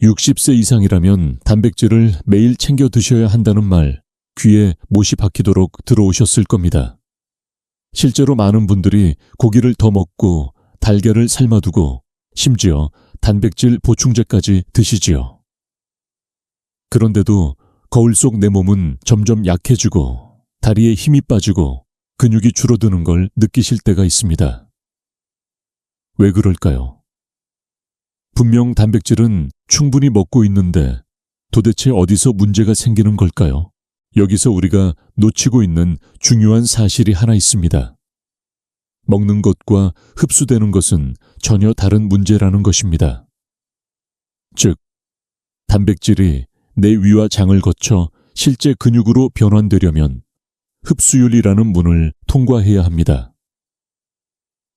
60세 이상이라면 단백질을 매일 챙겨 드셔야 한다는 말 귀에 못이 박히도록 들어오셨을 겁니다. 실제로 많은 분들이 고기를 더 먹고 달걀을 삶아두고 심지어 단백질 보충제까지 드시지요. 그런데도 거울 속 내 몸은 점점 약해지고 다리에 힘이 빠지고 근육이 줄어드는 걸 느끼실 때가 있습니다. 왜 그럴까요? 분명 단백질은 충분히 먹고 있는데 도대체 어디서 문제가 생기는 걸까요? 여기서 우리가 놓치고 있는 중요한 사실이 하나 있습니다. 먹는 것과 흡수되는 것은 전혀 다른 문제라는 것입니다. 즉, 단백질이 내 위와 장을 거쳐 실제 근육으로 변환되려면 흡수율이라는 문을 통과해야 합니다.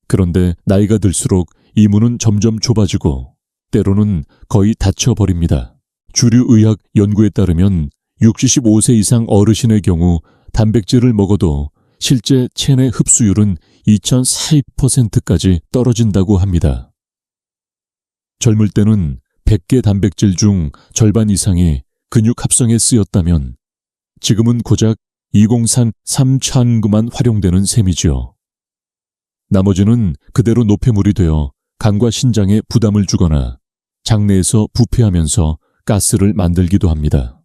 그런데 나이가 들수록 이 문은 점점 좁아지고 때로는 거의 닫혀버립니다. 주류 의학 연구에 따르면 65세 이상 어르신의 경우 단백질을 먹어도 실제 체내 흡수율은 2040%까지 떨어진다고 합니다. 젊을 때는 100개 단백질 중 절반 이상이 근육 합성에 쓰였다면 지금은 고작 20산 3000g만 활용되는 셈이지요. 나머지는 그대로 노폐물이 되어 간과 신장에 부담을 주거나 장내에서 부패하면서 가스를 만들기도 합니다.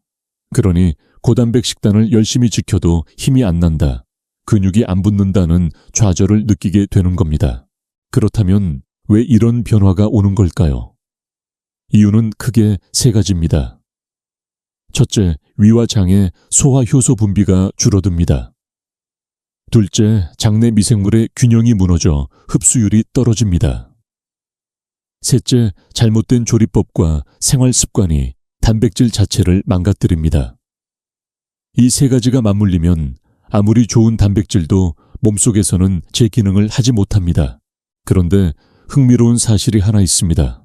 그러니 고단백 식단을 열심히 지켜도 힘이 안 난다, 근육이 안 붙는다는 좌절을 느끼게 되는 겁니다. 그렇다면 왜 이런 변화가 오는 걸까요? 이유는 크게 세 가지입니다. 첫째, 위와 장의 소화 효소 분비가 줄어듭니다. 둘째, 장내 미생물의 균형이 무너져 흡수율이 떨어집니다. 셋째, 잘못된 조리법과 생활 습관이 단백질 자체를 망가뜨립니다. 이 세 가지가 맞물리면 아무리 좋은 단백질도 몸속에서는 제 기능을 하지 못합니다. 그런데 흥미로운 사실이 하나 있습니다.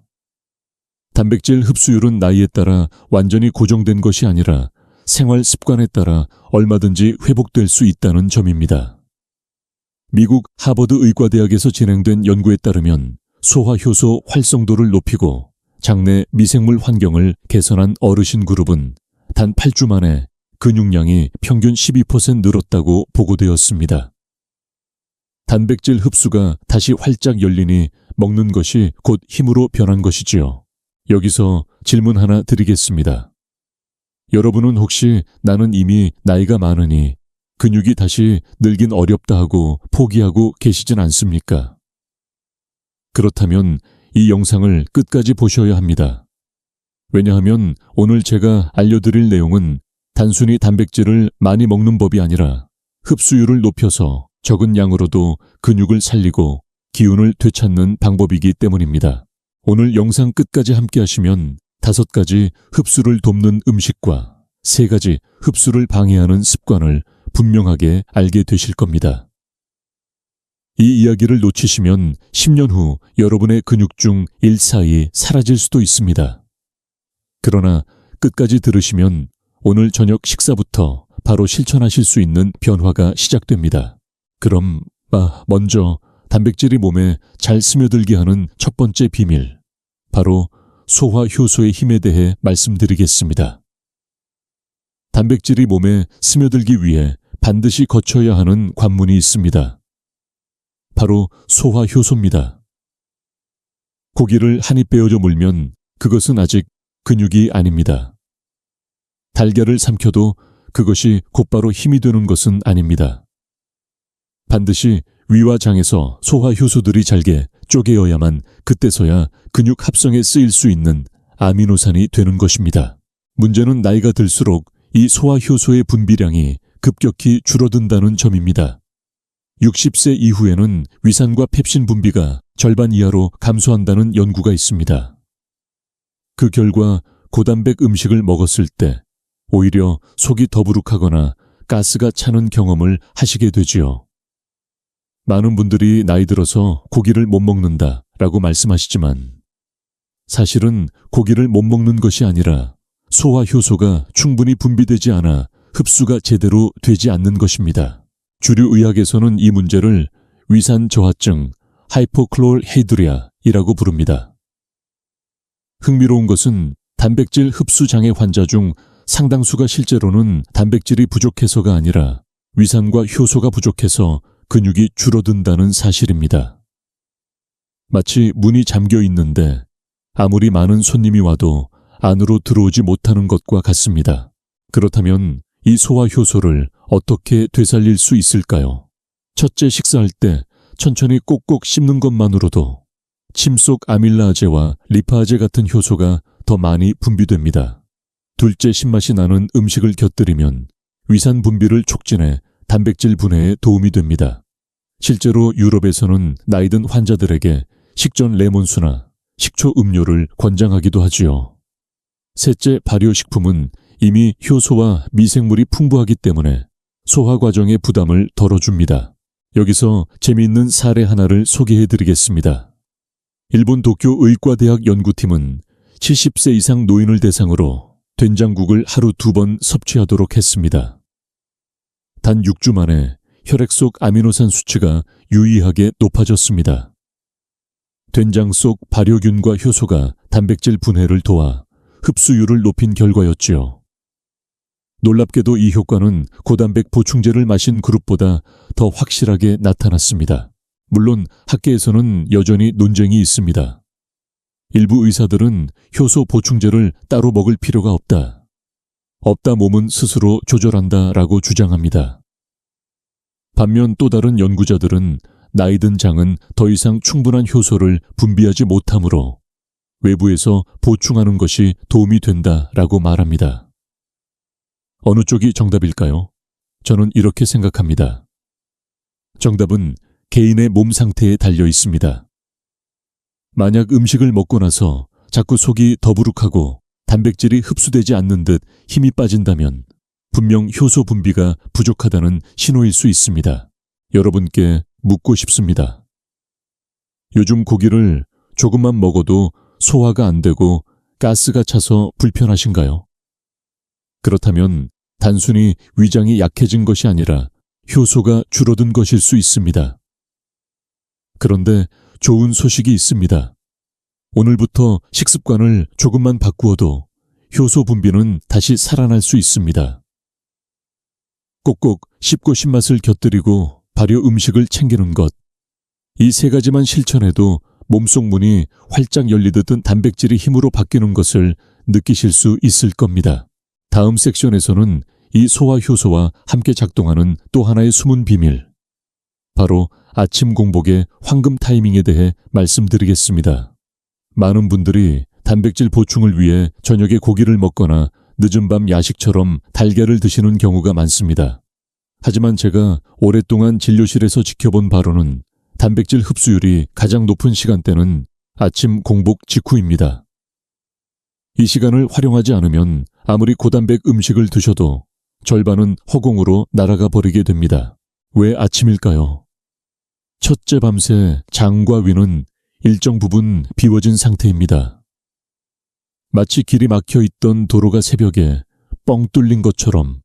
단백질 흡수율은 나이에 따라 완전히 고정된 것이 아니라 생활 습관에 따라 얼마든지 회복될 수 있다는 점입니다. 미국 하버드 의과대학에서 진행된 연구에 따르면 소화효소 활성도를 높이고 장내 미생물 환경을 개선한 어르신 그룹은 단 8주 만에 근육량이 평균 12% 늘었다고 보고되었습니다. 단백질 흡수가 다시 활짝 열리니 먹는 것이 곧 힘으로 변한 것이지요. 여기서 질문 하나 드리겠습니다. 여러분은 혹시 나는 이미 나이가 많으니 근육이 다시 늘긴 어렵다 하고 포기하고 계시진 않습니까? 그렇다면 이 영상을 끝까지 보셔야 합니다. 왜냐하면 오늘 제가 알려드릴 내용은 단순히 단백질을 많이 먹는 법이 아니라 흡수율을 높여서 적은 양으로도 근육을 살리고 기운을 되찾는 방법이기 때문입니다. 오늘 영상 끝까지 함께 하시면 5가지 흡수를 돕는 음식과 3가지 흡수를 방해하는 습관을 분명하게 알게 되실 겁니다. 이 이야기를 놓치시면 10년 후 여러분의 근육 중 일사이 사라질 수도 있습니다. 그러나 끝까지 들으시면 오늘 저녁 식사부터 바로 실천하실 수 있는 변화가 시작됩니다. 그럼 먼저 단백질이 몸에 잘 스며들게 하는 첫 번째 비밀, 바로 소화효소의 힘에 대해 말씀드리겠습니다. 단백질이 몸에 스며들기 위해 반드시 거쳐야 하는 관문이 있습니다. 바로 소화효소입니다. 고기를 한 입 베어져 물면 그것은 아직 근육이 아닙니다. 달걀을 삼켜도 그것이 곧바로 힘이 되는 것은 아닙니다. 반드시 위와 장에서 소화효소들이 잘게 쪼개어야만 그때서야 근육 합성에 쓰일 수 있는 아미노산이 되는 것입니다. 문제는 나이가 들수록 이 소화효소의 분비량이 급격히 줄어든다는 점입니다. 60세 이후에는 위산과 펩신 분비가 절반 이하로 감소한다는 연구가 있습니다. 그 결과 고단백 음식을 먹었을 때 오히려 속이 더부룩하거나 가스가 차는 경험을 하시게 되지요. 많은 분들이 나이 들어서 고기를 못 먹는다 라고 말씀하시지만 사실은 고기를 못 먹는 것이 아니라 소화효소가 충분히 분비되지 않아 흡수가 제대로 되지 않는 것입니다. 주류 의학에서는 이 문제를 위산 저하증, 하이포클로르히드리아이라고 부릅니다. 흥미로운 것은 단백질 흡수 장애 환자 중 상당수가 실제로는 단백질이 부족해서가 아니라 위산과 효소가 부족해서 근육이 줄어든다는 사실입니다. 마치 문이 잠겨 있는데 아무리 많은 손님이 와도 안으로 들어오지 못하는 것과 같습니다. 그렇다면 이 소화 효소를 어떻게 되살릴 수 있을까요? 첫째, 식사할 때 천천히 꼭꼭 씹는 것만으로도 침 속 아밀라아제와 리파아제 같은 효소가 더 많이 분비됩니다. 둘째, 신맛이 나는 음식을 곁들이면 위산 분비를 촉진해 단백질 분해에 도움이 됩니다. 실제로 유럽에서는 나이든 환자들에게 식전 레몬수나 식초 음료를 권장하기도 하지요. 셋째, 발효식품은 이미 효소와 미생물이 풍부하기 때문에 소화 과정의 부담을 덜어줍니다. 여기서 재미있는 사례 하나를 소개해드리겠습니다. 일본 도쿄 의과대학 연구팀은 70세 이상 노인을 대상으로 된장국을 하루 2번 섭취하도록 했습니다. 단 6주 만에 혈액 속 아미노산 수치가 유의하게 높아졌습니다. 된장 속 발효균과 효소가 단백질 분해를 도와 흡수율을 높인 결과였지요. 놀랍게도 이 효과는 고단백 보충제를 마신 그룹보다 더 확실하게 나타났습니다. 물론 학계에서는 여전히 논쟁이 있습니다. 일부 의사들은 효소 보충제를 따로 먹을 필요가 없다. 없다 몸은 스스로 조절한다 라고 주장합니다. 반면 또 다른 연구자들은 나이든 장은 더 이상 충분한 효소를 분비하지 못하므로 외부에서 보충하는 것이 도움이 된다라고 말합니다. 어느 쪽이 정답일까요? 저는 이렇게 생각합니다. 정답은 개인의 몸 상태에 달려 있습니다. 만약 음식을 먹고 나서 자꾸 속이 더부룩하고 단백질이 흡수되지 않는 듯 힘이 빠진다면 분명 효소 분비가 부족하다는 신호일 수 있습니다. 여러분께 묻고 싶습니다. 요즘 고기를 조금만 먹어도 소화가 안 되고 가스가 차서 불편하신가요? 그렇다면 단순히 위장이 약해진 것이 아니라 효소가 줄어든 것일 수 있습니다. 그런데 좋은 소식이 있습니다. 오늘부터 식습관을 조금만 바꾸어도 효소 분비는 다시 살아날 수 있습니다. 꼭꼭 씹고 신맛을 곁들이고 발효 음식을 챙기는 것. 이 세 가지만 실천해도 몸속 문이 활짝 열리듯 단백질이 힘으로 바뀌는 것을 느끼실 수 있을 겁니다. 다음 섹션에서는 이 소화 효소와 함께 작동하는 또 하나의 숨은 비밀, 바로 아침 공복의 황금 타이밍에 대해 말씀드리겠습니다. 많은 분들이 단백질 보충을 위해 저녁에 고기를 먹거나 늦은 밤 야식처럼 달걀을 드시는 경우가 많습니다. 하지만 제가 오랫동안 진료실에서 지켜본 바로는 단백질 흡수율이 가장 높은 시간대는 아침 공복 직후입니다. 이 시간을 활용하지 않으면 아무리 고단백 음식을 드셔도 절반은 허공으로 날아가 버리게 됩니다. 왜 아침일까요? 첫째, 밤새 장과 위는 일정 부분 비워진 상태입니다. 마치 길이 막혀 있던 도로가 새벽에 뻥 뚫린 것처럼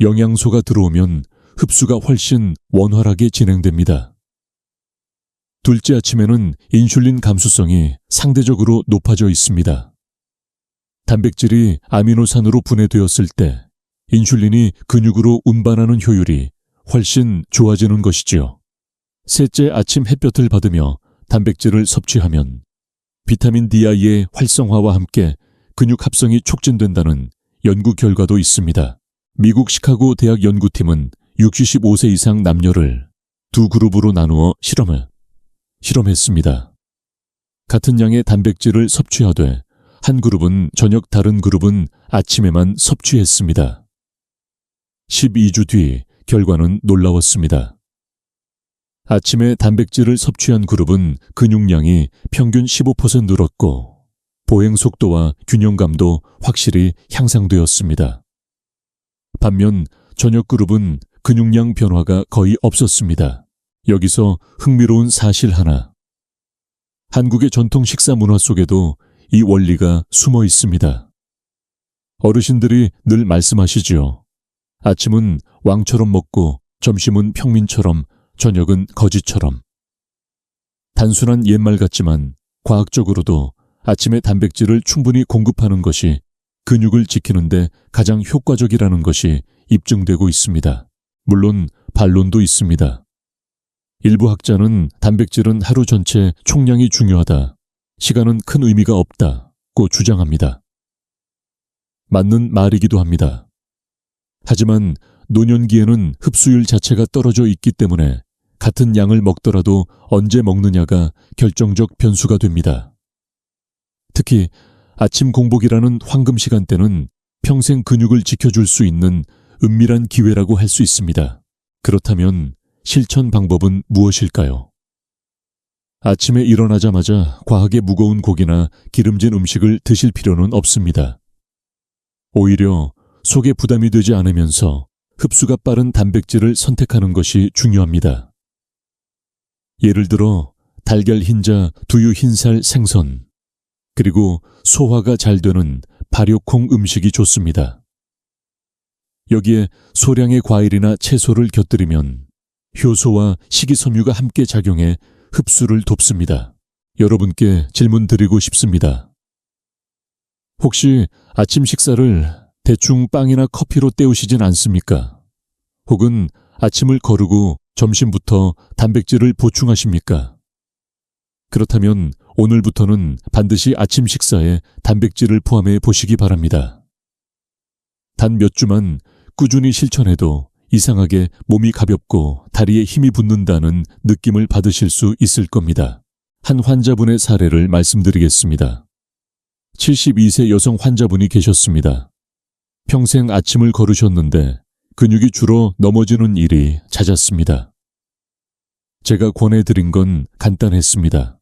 영양소가 들어오면 흡수가 훨씬 원활하게 진행됩니다. 둘째, 아침에는 인슐린 감수성이 상대적으로 높아져 있습니다. 단백질이 아미노산으로 분해되었을 때 인슐린이 근육으로 운반하는 효율이 훨씬 좋아지는 것이지요. 셋째, 아침 햇볕을 받으며 단백질을 섭취하면 비타민 D의 활성화와 함께 근육 합성이 촉진된다는 연구 결과도 있습니다. 미국 시카고 대학 연구팀은 65세 이상 남녀를 두 그룹으로 나누어 실험했습니다. 같은 양의 단백질을 섭취하되 한 그룹은 저녁, 다른 그룹은 아침에만 섭취했습니다. 12주 뒤 결과는 놀라웠습니다. 아침에 단백질을 섭취한 그룹은 근육량이 평균 15% 늘었고 보행 속도와 균형감도 확실히 향상되었습니다. 반면 저녁 그룹은 근육량 변화가 거의 없었습니다. 여기서 흥미로운 사실 하나. 한국의 전통 식사 문화 속에도 이 원리가 숨어 있습니다. 어르신들이 늘 말씀하시지요. 아침은 왕처럼 먹고 점심은 평민처럼 저녁은 거지처럼. 단순한 옛말 같지만 과학적으로도 아침에 단백질을 충분히 공급하는 것이 근육을 지키는데 가장 효과적이라는 것이 입증되고 있습니다. 물론 반론도 있습니다. 일부 학자는 단백질은 하루 전체 총량이 중요하다, 시간은 큰 의미가 없다고 주장합니다. 맞는 말이기도 합니다. 하지만 노년기에는 흡수율 자체가 떨어져 있기 때문에 같은 양을 먹더라도 언제 먹느냐가 결정적 변수가 됩니다. 특히 아침 공복이라는 황금 시간대는 평생 근육을 지켜줄 수 있는 은밀한 기회라고 할 수 있습니다. 그렇다면 실천 방법은 무엇일까요? 아침에 일어나자마자 과하게 무거운 고기나 기름진 음식을 드실 필요는 없습니다. 오히려 속에 부담이 되지 않으면서 흡수가 빠른 단백질을 선택하는 것이 중요합니다. 예를 들어 달걀 흰자, 두유 흰살 생선, 그리고 소화가 잘 되는 발효콩 음식이 좋습니다. 여기에 소량의 과일이나 채소를 곁들이면 효소와 식이섬유가 함께 작용해 흡수를 돕습니다. 여러분께 질문 드리고 싶습니다. 혹시 아침 식사를 대충 빵이나 커피로 때우시진 않습니까? 혹은 아침을 거르고 점심부터 단백질을 보충하십니까? 그렇다면 오늘부터는 반드시 아침 식사에 단백질을 포함해 보시기 바랍니다. 단 몇 주만 꾸준히 실천해도 이상하게 몸이 가볍고 다리에 힘이 붙는다는 느낌을 받으실 수 있을 겁니다. 한 환자분의 사례를 말씀드리겠습니다. 72세 여성 환자분이 계셨습니다. 평생 아침을 걸으셨는데 근육이 줄어 넘어지는 일이 잦았습니다. 제가 권해드린 건 간단했습니다.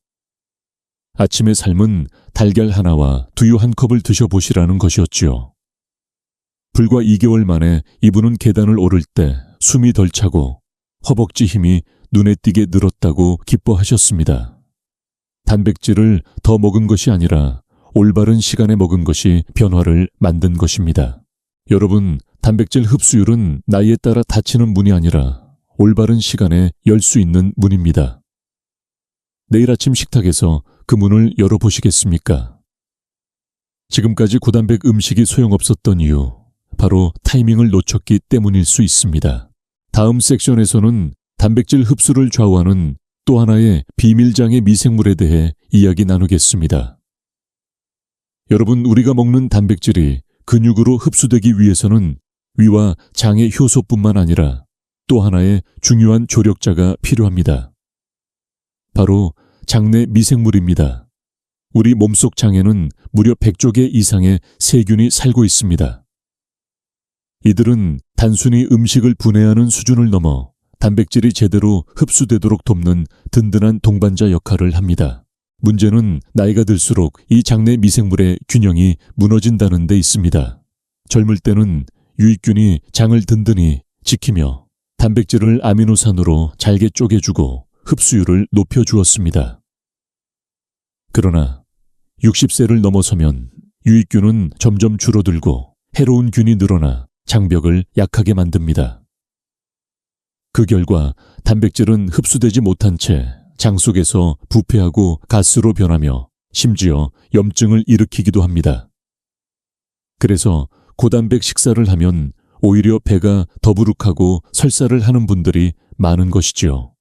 아침의 삶은 달걀 하나와 두유 한 컵을 드셔보시라는 것이었지요. 불과 2개월 만에 이분은 계단을 오를 때 숨이 덜 차고 허벅지 힘이 눈에 띄게 늘었다고 기뻐하셨습니다. 단백질을 더 먹은 것이 아니라 올바른 시간에 먹은 것이 변화를 만든 것입니다. 여러분, 단백질 흡수율은 나이에 따라 닫히는 문이 아니라 올바른 시간에 열 수 있는 문입니다. 내일 아침 식탁에서 그 문을 열어보시겠습니까? 지금까지 고단백 음식이 소용없었던 이유, 바로 타이밍을 놓쳤기 때문일 수 있습니다. 다음 섹션에서는 단백질 흡수를 좌우하는 또 하나의 비밀장애 미생물에 대해 이야기 나누겠습니다. 여러분, 우리가 먹는 단백질이 근육으로 흡수되기 위해서는 위와 장의 효소뿐만 아니라 또 하나의 중요한 조력자가 필요합니다. 바로 장내 미생물입니다. 우리 몸속 장에는 무려 100조 개 이상의 세균이 살고 있습니다. 이들은 단순히 음식을 분해하는 수준을 넘어 단백질이 제대로 흡수되도록 돕는 든든한 동반자 역할을 합니다. 문제는 나이가 들수록 이 장내 미생물의 균형이 무너진다는 데 있습니다. 젊을 때는 유익균이 장을 든든히 지키며 단백질을 아미노산으로 잘게 쪼개주고 흡수율을 높여주었습니다. 그러나 60세를 넘어서면 유익균은 점점 줄어들고 해로운 균이 늘어나 장벽을 약하게 만듭니다. 그 결과 단백질은 흡수되지 못한 채 장 속에서 부패하고 가스로 변하며 심지어 염증을 일으키기도 합니다. 그래서 고단백 식사를 하면 오히려 배가 더부룩하고 설사를 하는 분들이 많은 것이지요.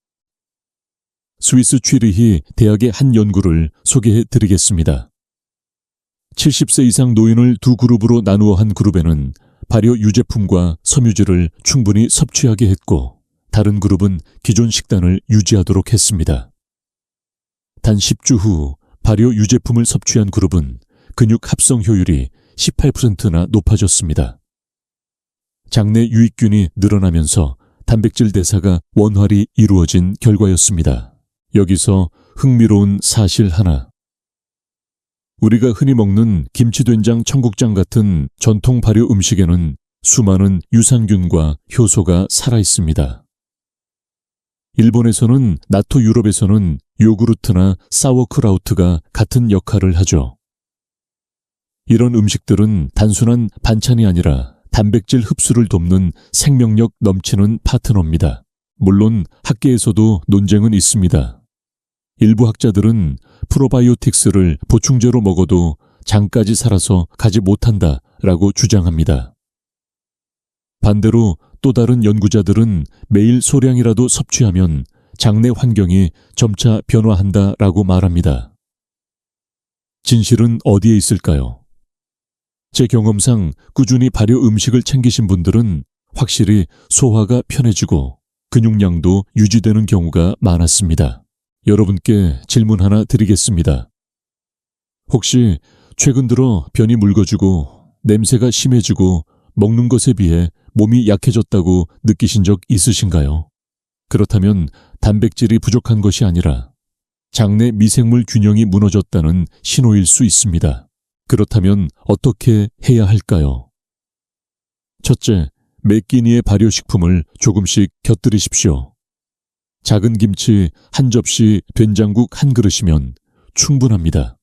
스위스 취리히 대학의 한 연구를 소개해 드리겠습니다. 70세 이상 노인을 두 그룹으로 나누어 한 그룹에는 발효 유제품과 섬유질을 충분히 섭취하게 했고, 다른 그룹은 기존 식단을 유지하도록 했습니다. 단 10주 후 발효 유제품을 섭취한 그룹은 근육 합성 효율이 18%나 높아졌습니다. 장내 유익균이 늘어나면서 단백질 대사가 원활히 이루어진 결과였습니다. 여기서 흥미로운 사실 하나. 우리가 흔히 먹는 김치된장, 청국장 같은 전통 발효 음식에는 수많은 유산균과 효소가 살아있습니다. 일본에서는 나토, 유럽에서는 요구르트나 사워크라우트가 같은 역할을 하죠. 이런 음식들은 단순한 반찬이 아니라 단백질 흡수를 돕는 생명력 넘치는 파트너입니다. 물론 학계에서도 논쟁은 있습니다. 일부 학자들은 프로바이오틱스를 보충제로 먹어도 장까지 살아서 가지 못한다라고 주장합니다. 반대로 또 다른 연구자들은 매일 소량이라도 섭취하면 장내 환경이 점차 변화한다라고 말합니다. 진실은 어디에 있을까요? 제 경험상 꾸준히 발효 음식을 챙기신 분들은 확실히 소화가 편해지고 근육량도 유지되는 경우가 많았습니다. 여러분께 질문 하나 드리겠습니다. 혹시 최근 들어 변이 묽어지고 냄새가 심해지고 먹는 것에 비해 몸이 약해졌다고 느끼신 적 있으신가요? 그렇다면 단백질이 부족한 것이 아니라 장내 미생물 균형이 무너졌다는 신호일 수 있습니다. 그렇다면 어떻게 해야 할까요? 첫째, 매 끼니의 발효식품을 조금씩 곁들이십시오. 작은 김치 한 접시, 된장국 한 그릇이면 충분합니다.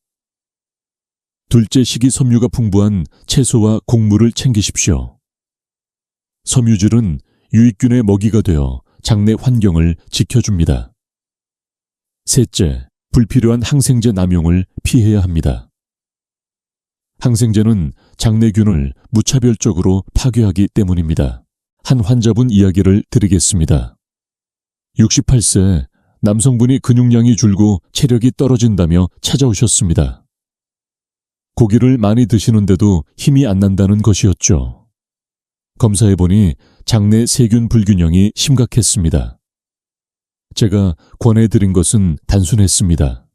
둘째, 식이섬유가 풍부한 채소와 곡물을 챙기십시오. 섬유질은 유익균의 먹이가 되어 장내 환경을 지켜줍니다. 셋째, 불필요한 항생제 남용을 피해야 합니다. 항생제는 장내균을 무차별적으로 파괴하기 때문입니다. 한 환자분 이야기를 드리겠습니다. 68세 남성분이 근육량이 줄고 체력이 떨어진다며 찾아오셨습니다. 고기를 많이 드시는데도 힘이 안 난다는 것이었죠. 검사해보니 장내 세균 불균형이 심각했습니다. 제가 권해드린 것은 단순했습니다.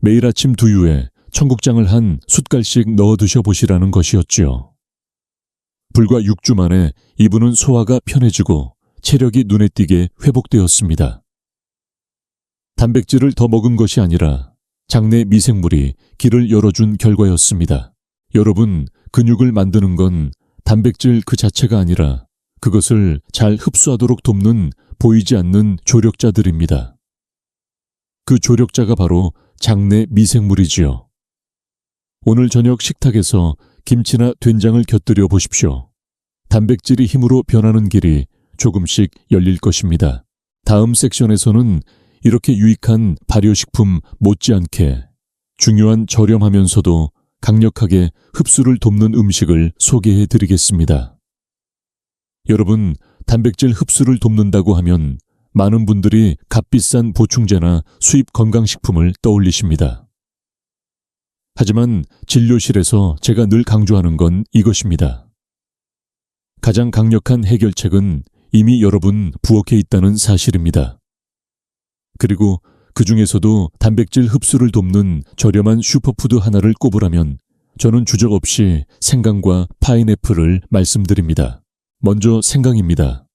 매일 아침 두유에 청국장을 한 숟갈씩 넣어 드셔보시라는 것이었지요. 불과 6주 만에 이분은 소화가 편해지고 체력이 눈에 띄게 회복되었습니다. 단백질을 더 먹은 것이 아니라 장내 미생물이 길을 열어준 결과였습니다. 여러분, 근육을 만드는 건 단백질 그 자체가 아니라 그것을 잘 흡수하도록 돕는 보이지 않는 조력자들입니다. 그 조력자가 바로 장내 미생물이지요. 오늘 저녁 식탁에서 김치나 된장을 곁들여 보십시오. 단백질이 힘으로 변하는 길이 조금씩 열릴 것입니다. 다음 섹션에서는 이렇게 유익한 발효식품 못지않게 중요한 저렴하면서도 강력하게 흡수를 돕는 음식을 소개해 드리겠습니다. 여러분, 단백질 흡수를 돕는다고 하면 많은 분들이 값비싼 보충제나 수입 건강식품을 떠올리십니다. 하지만 진료실에서 제가 늘 강조하는 건 이것입니다. 가장 강력한 해결책은 이미 여러분 부엌에 있다는 사실입니다. 그리고 그 중에서도 단백질 흡수를 돕는 저렴한 슈퍼푸드 하나를 꼽으라면 저는 주저 없이 생강과 파인애플을 말씀드립니다. 먼저 생강입니다.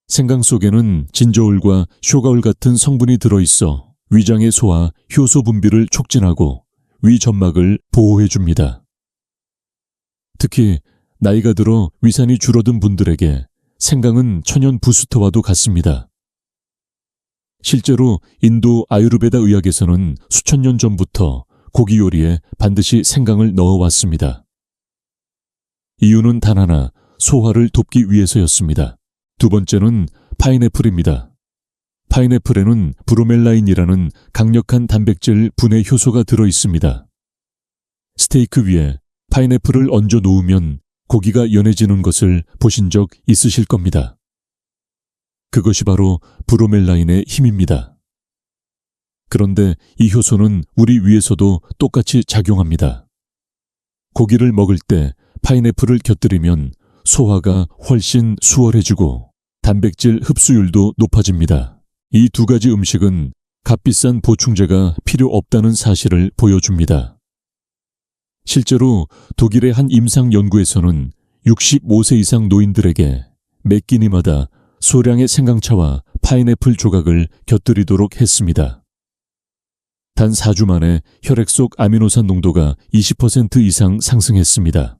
생강 속에는 진저올과 쇼가올 같은 성분이 들어있어 위장의 소화, 효소 분비를 촉진하고 위 점막을 보호해줍니다. 특히 나이가 들어 위산이 줄어든 분들에게 생강은 천연 부스터와도 같습니다. 실제로 인도 아유르베다 의학에서는 수천 년 전부터 고기 요리에 반드시 생강을 넣어왔습니다. 이유는 단 하나, 소화를 돕기 위해서였습니다. 두 번째는 파인애플입니다. 파인애플에는 브로멜라인이라는 강력한 단백질 분해 효소가 들어있습니다. 스테이크 위에 파인애플을 얹어 놓으면 고기가 연해지는 것을 보신 적 있으실 겁니다. 그것이 바로 브로멜라인의 힘입니다. 그런데 이 효소는 우리 위에서도 똑같이 작용합니다. 고기를 먹을 때 파인애플을 곁들이면 소화가 훨씬 수월해지고 단백질 흡수율도 높아집니다. 이 두 가지 음식은 값비싼 보충제가 필요 없다는 사실을 보여줍니다. 실제로 독일의 한 임상 연구에서는 65세 이상 노인들에게 매 끼니마다 소량의 생강차와 파인애플 조각을 곁들이도록 했습니다. 단 4주 만에 혈액 속 아미노산 농도가 20% 이상 상승했습니다.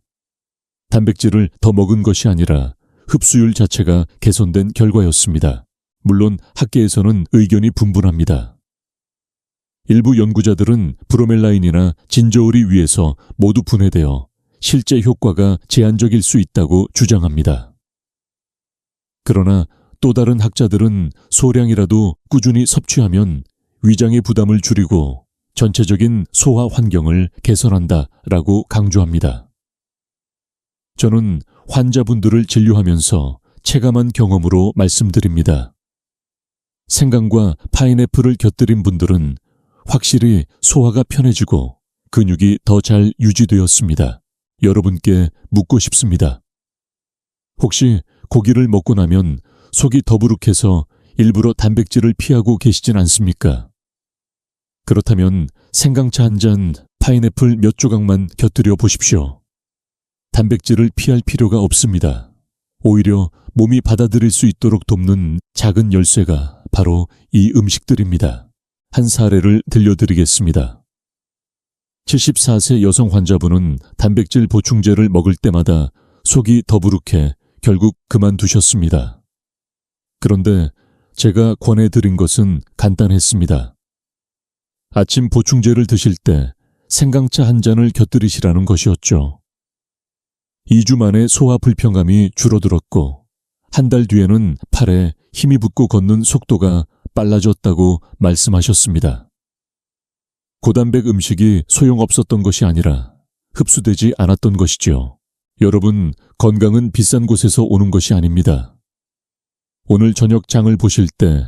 단백질을 더 먹은 것이 아니라 흡수율 자체가 개선된 결과였습니다. 물론 학계에서는 의견이 분분합니다. 일부 연구자들은 브로멜라인이나 진저올이 위에서 모두 분해되어 실제 효과가 제한적일 수 있다고 주장합니다. 그러나 또 다른 학자들은 소량이라도 꾸준히 섭취하면 위장의 부담을 줄이고 전체적인 소화 환경을 개선한다라고 강조합니다. 저는 환자분들을 진료하면서 체감한 경험으로 말씀드립니다. 생강과 파인애플을 곁들인 분들은 확실히 소화가 편해지고 근육이 더 잘 유지되었습니다. 여러분께 묻고 싶습니다. 혹시 고기를 먹고 나면 속이 더부룩해서 일부러 단백질을 피하고 계시진 않습니까? 그렇다면 생강차 한 잔, 파인애플 몇 조각만 곁들여 보십시오. 단백질을 피할 필요가 없습니다. 오히려 몸이 받아들일 수 있도록 돕는 작은 열쇠가 바로 이 음식들입니다. 한 사례를 들려드리겠습니다. 74세 여성 환자분은 단백질 보충제를 먹을 때마다 속이 더부룩해 결국 그만두셨습니다. 그런데 제가 권해드린 것은 간단했습니다. 아침 보충제를 드실 때 생강차 한 잔을 곁들이시라는 것이었죠. 2주 만에 소화 불편감이 줄어들었고 한 달 뒤에는 팔에 힘이 붙고 걷는 속도가 빨라졌다고 말씀하셨습니다. 고단백 음식이 소용없었던 것이 아니라 흡수되지 않았던 것이죠. 여러분, 건강은 비싼 곳에서 오는 것이 아닙니다. 오늘 저녁 장을 보실 때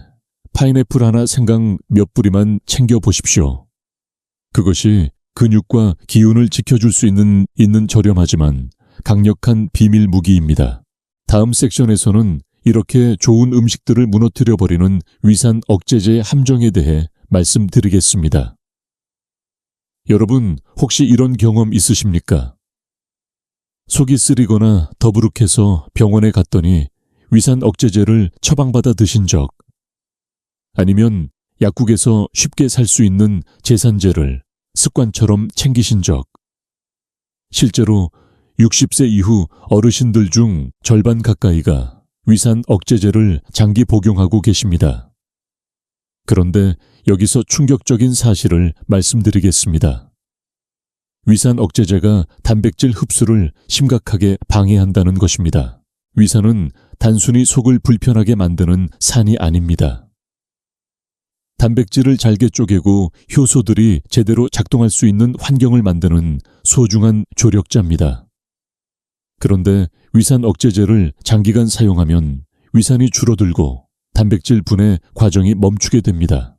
파인애플 하나 생강 몇 뿌리만 챙겨 보십시오. 그것이 근육과 기운을 지켜줄 수 있는 저렴하지만 강력한 비밀 무기입니다. 다음 섹션에서는 이렇게 좋은 음식들을 무너뜨려버리는 위산 억제제의 함정에 대해 말씀드리겠습니다. 여러분, 혹시 이런 경험 있으십니까? 속이 쓰리거나 더부룩해서 병원에 갔더니 위산 억제제를 처방받아 드신 적, 아니면 약국에서 쉽게 살 수 있는 제산제를 습관처럼 챙기신 적, 실제로 60세 이후 어르신들 중 절반 가까이가 위산 억제제를 장기 복용하고 계십니다. 그런데 여기서 충격적인 사실을 말씀드리겠습니다. 위산 억제제가 단백질 흡수를 심각하게 방해한다는 것입니다. 위산은 단순히 속을 불편하게 만드는 산이 아닙니다. 단백질을 잘게 쪼개고 효소들이 제대로 작동할 수 있는 환경을 만드는 소중한 조력자입니다. 그런데 위산 억제제를 장기간 사용하면 위산이 줄어들고 단백질 분해 과정이 멈추게 됩니다.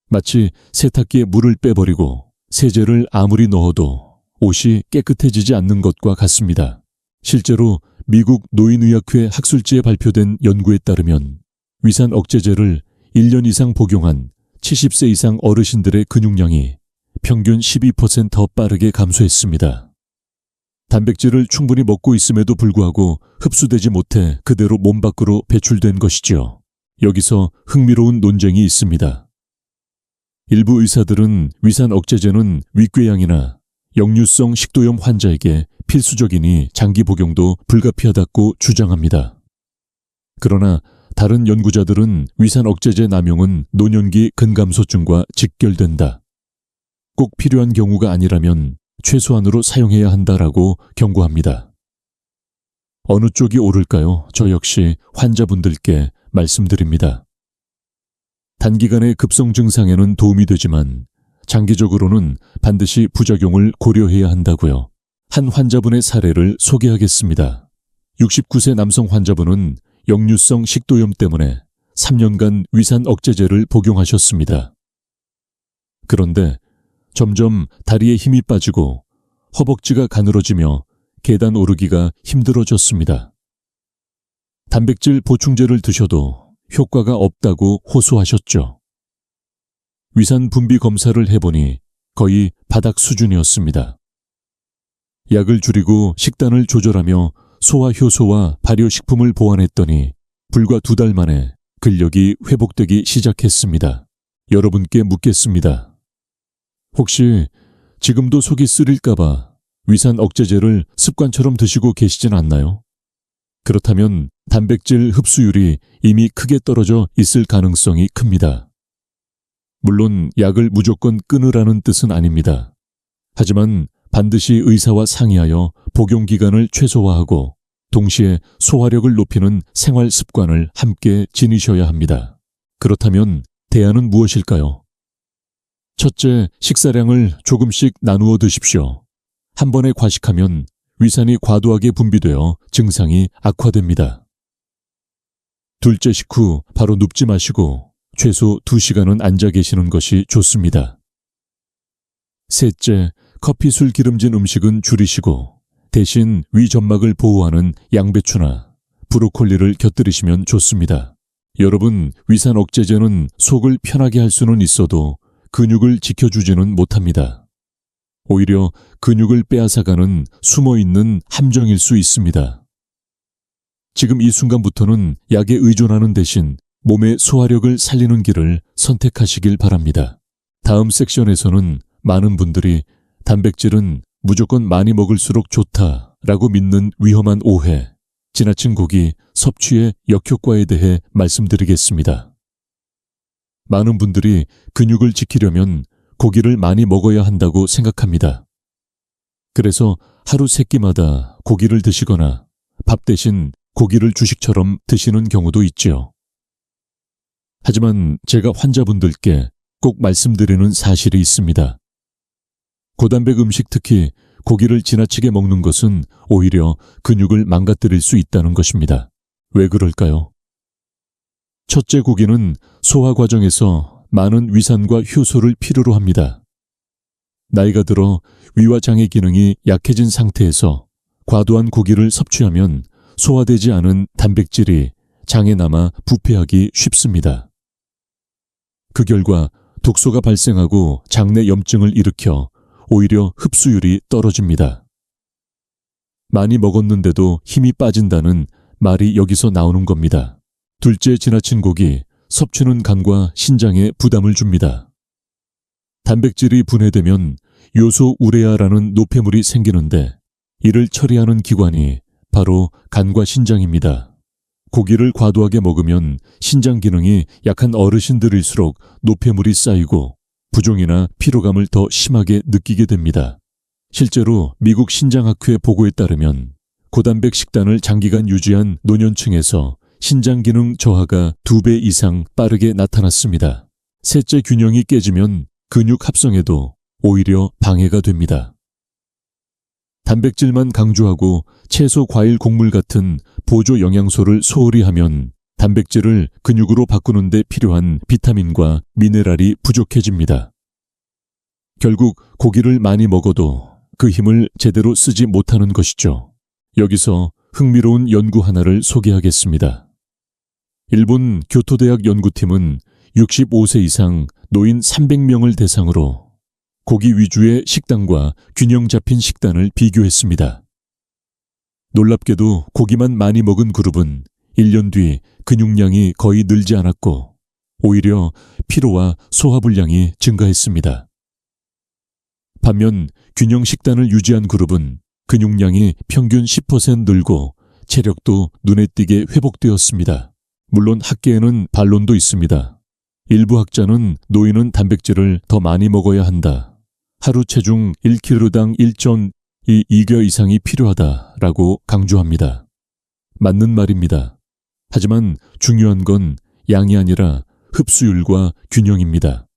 마치 세탁기에 물을 빼버리고 세제를 아무리 넣어도 옷이 깨끗해지지 않는 것과 같습니다. 실제로 미국 노인의학회 학술지에 발표된 연구에 따르면 위산 억제제를 1년 이상 복용한 70세 이상 어르신들의 근육량이 평균 12% 더 빠르게 감소했습니다. 단백질을 충분히 먹고 있음에도 불구하고 흡수되지 못해 그대로 몸 밖으로 배출된 것이죠. 여기서 흥미로운 논쟁이 있습니다. 일부 의사들은 위산 억제제는 윗궤양이나 역류성 식도염 환자에게 필수적이니 장기 복용도 불가피하다고 주장합니다. 그러나 다른 연구자들은 위산 억제제 남용은 노년기 근감소증과 직결된다. 꼭 필요한 경우가 아니라면 최소한으로 사용해야 한다라고 경고합니다. 어느 쪽이 옳을까요? 저 역시 환자분들께 말씀드립니다. 단기간의 급성 증상에는 도움이 되지만 장기적으로는 반드시 부작용을 고려해야 한다고요. 한 환자분의 사례를 소개하겠습니다. 69세 남성 환자분은 역류성 식도염 때문에 3년간 위산 억제제를 복용하셨습니다. 그런데 점점 다리에 힘이 빠지고 허벅지가 가늘어지며 계단 오르기가 힘들어졌습니다. 단백질 보충제를 드셔도 효과가 없다고 호소하셨죠. 위산 분비 검사를 해보니 거의 바닥 수준이었습니다. 약을 줄이고 식단을 조절하며 소화효소와 발효식품을 보완했더니 불과 2달 만에 근력이 회복되기 시작했습니다. 여러분께 묻겠습니다. 혹시 지금도 속이 쓰릴까봐 위산 억제제를 습관처럼 드시고 계시진 않나요? 그렇다면 단백질 흡수율이 이미 크게 떨어져 있을 가능성이 큽니다. 물론 약을 무조건 끊으라는 뜻은 아닙니다. 하지만 반드시 의사와 상의하여 복용 기간을 최소화하고 동시에 소화력을 높이는 생활 습관을 함께 지니셔야 합니다. 그렇다면 대안은 무엇일까요? 첫째, 식사량을 조금씩 나누어 드십시오. 한 번에 과식하면 위산이 과도하게 분비되어 증상이 악화됩니다. 둘째, 식후 바로 눕지 마시고 최소 2시간은 앉아 계시는 것이 좋습니다. 셋째, 커피, 술, 기름진 음식은 줄이시고 대신 위 점막을 보호하는 양배추나 브로콜리를 곁들이시면 좋습니다. 여러분, 위산 억제제는 속을 편하게 할 수는 있어도 근육을 지켜주지는 못합니다. 오히려 근육을 빼앗아가는 숨어있는 함정일 수 있습니다. 지금 이 순간부터는 약에 의존하는 대신 몸의 소화력을 살리는 길을 선택하시길 바랍니다. 다음 섹션에서는 많은 분들이 단백질은 무조건 많이 먹을수록 좋다라고 믿는 위험한 오해, 지나친 고기 섭취의 역효과에 대해 말씀드리겠습니다. 많은 분들이 근육을 지키려면 고기를 많이 먹어야 한다고 생각합니다. 그래서 하루 3끼마다 고기를 드시거나 밥 대신 고기를 주식처럼 드시는 경우도 있지요. 하지만 제가 환자분들께 꼭 말씀드리는 사실이 있습니다. 고단백 음식, 특히 고기를 지나치게 먹는 것은 오히려 근육을 망가뜨릴 수 있다는 것입니다. 왜 그럴까요? 첫째, 고기는 소화 과정에서 많은 위산과 효소를 필요로 합니다. 나이가 들어 위와 장의 기능이 약해진 상태에서 과도한 고기를 섭취하면 소화되지 않은 단백질이 장에 남아 부패하기 쉽습니다. 그 결과 독소가 발생하고 장내 염증을 일으켜 오히려 흡수율이 떨어집니다. 많이 먹었는데도 힘이 빠진다는 말이 여기서 나오는 겁니다. 둘째, 지나친 고기 섭취는 간과 신장에 부담을 줍니다. 단백질이 분해되면 요소 우레아라는 노폐물이 생기는데 이를 처리하는 기관이 바로 간과 신장입니다. 고기를 과도하게 먹으면 신장 기능이 약한 어르신들일수록 노폐물이 쌓이고 부종이나 피로감을 더 심하게 느끼게 됩니다. 실제로 미국 신장학회 보고에 따르면 고단백 식단을 장기간 유지한 노년층에서 신장 기능 저하가 2배 이상 빠르게 나타났습니다. 셋째, 균형이 깨지면 근육 합성에도 오히려 방해가 됩니다. 단백질만 강조하고 채소, 과일, 곡물 같은 보조 영양소를 소홀히 하면 단백질을 근육으로 바꾸는 데 필요한 비타민과 미네랄이 부족해집니다. 결국 고기를 많이 먹어도 그 힘을 제대로 쓰지 못하는 것이죠. 여기서 흥미로운 연구 하나를 소개하겠습니다. 일본 교토대학 연구팀은 65세 이상 노인 300명을 대상으로 고기 위주의 식단과 균형 잡힌 식단을 비교했습니다. 놀랍게도 고기만 많이 먹은 그룹은 1년 뒤 근육량이 거의 늘지 않았고 오히려 피로와 소화불량이 증가했습니다. 반면 균형 식단을 유지한 그룹은 근육량이 평균 10% 늘고 체력도 눈에 띄게 회복되었습니다. 물론 학계에는 반론도 있습니다. 일부 학자는 노인은 단백질을 더 많이 먹어야 한다. 하루 체중 1kg당 1.2g 이상이 필요하다라고 강조합니다. 맞는 말입니다. 하지만 중요한 건 양이 아니라 흡수율과 균형입니다.